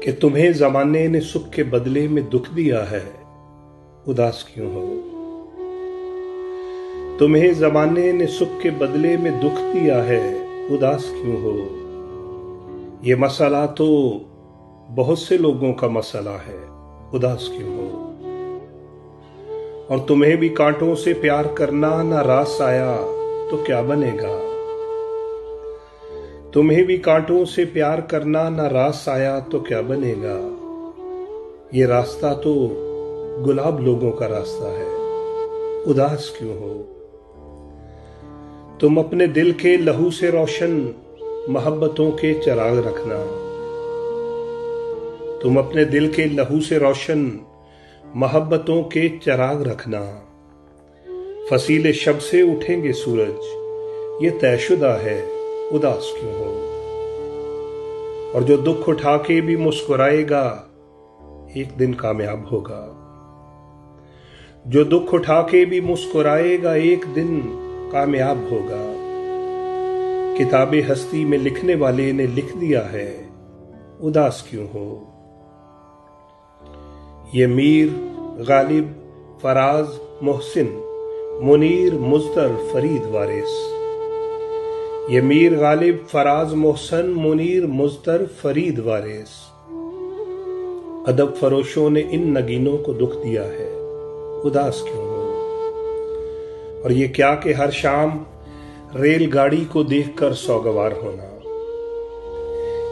کہ تمہیں زمانے نے سکھ کے بدلے میں دکھ دیا ہے، اداس کیوں ہو؟ تمہیں زمانے نے سکھ کے بدلے میں دکھ دیا ہے، اداس کیوں ہو؟ یہ مسئلہ تو بہت سے لوگوں کا مسئلہ ہے، اداس کیوں ہو؟ اور تمہیں بھی کانٹوں سے پیار کرنا نہ راس آیا تو کیا بنے گا؟ تمہیں بھی کانٹوں سے پیار کرنا نہ راس آیا تو کیا بنے گا؟ یہ راستہ تو گلاب لوگوں کا راستہ ہے، اداس کیوں ہو؟ تم اپنے دل کے لہو سے روشن محبتوں کے چراغ رکھنا، تم اپنے دل کے لہو سے روشن محبتوں کے چراغ رکھنا۔ فصیل شب سے اٹھیں گے سورج، یہ طے شدہ ہے، اداس کیوں ہو؟ اور جو دکھ اٹھا کے بھی مسکرائے گا ایک دن کامیاب ہوگا، جو دکھ اٹھا کے بھی مسکرائے گا ایک دن کامیاب ہوگا۔ کتاب ہستی میں لکھنے والے نے لکھ دیا ہے، اداس کیوں ہو؟ یہ میر، غالب، فراز، محسن، منیر، مزدر، فرید وارث، یہ میر، غالب، فراز، محسن، منیر، مزدر، فرید وارث، ادب فروشوں نے ان نگینوں کو دکھ دیا ہے، اداس کیوں ہو؟ اور یہ کیا کہ ہر شام ریل گاڑی کو دیکھ کر سوگوار ہونا،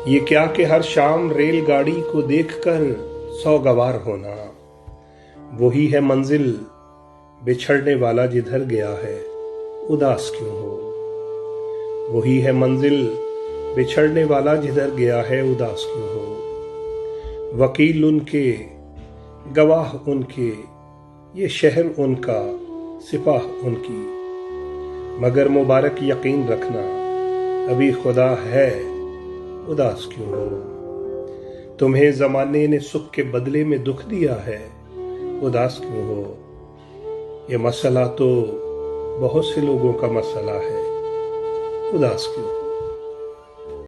یہ کیا کہ ہر شام ریل گاڑی کو دیکھ کر سوگوار ہونا۔ وہی ہے منزل بچھڑنے والا جدھر گیا ہے، اداس کیوں ہو؟ وہی ہے منزل بچھڑنے والا جدھر گیا ہے، اداس کیوں ہو؟ وکیل ان کے، گواہ ان کے، یہ شہر ان کا، سپاہ ان کی، مگر مبارک یقین رکھنا ابھی خدا ہے، اداس کیوں ہو؟ تمہیں زمانے نے سکھ کے بدلے میں دکھ دیا ہے، اداس کیوں ہو؟ یہ مسئلہ تو بہت سے لوگوں کا مسئلہ ہے، اداس کیوں؟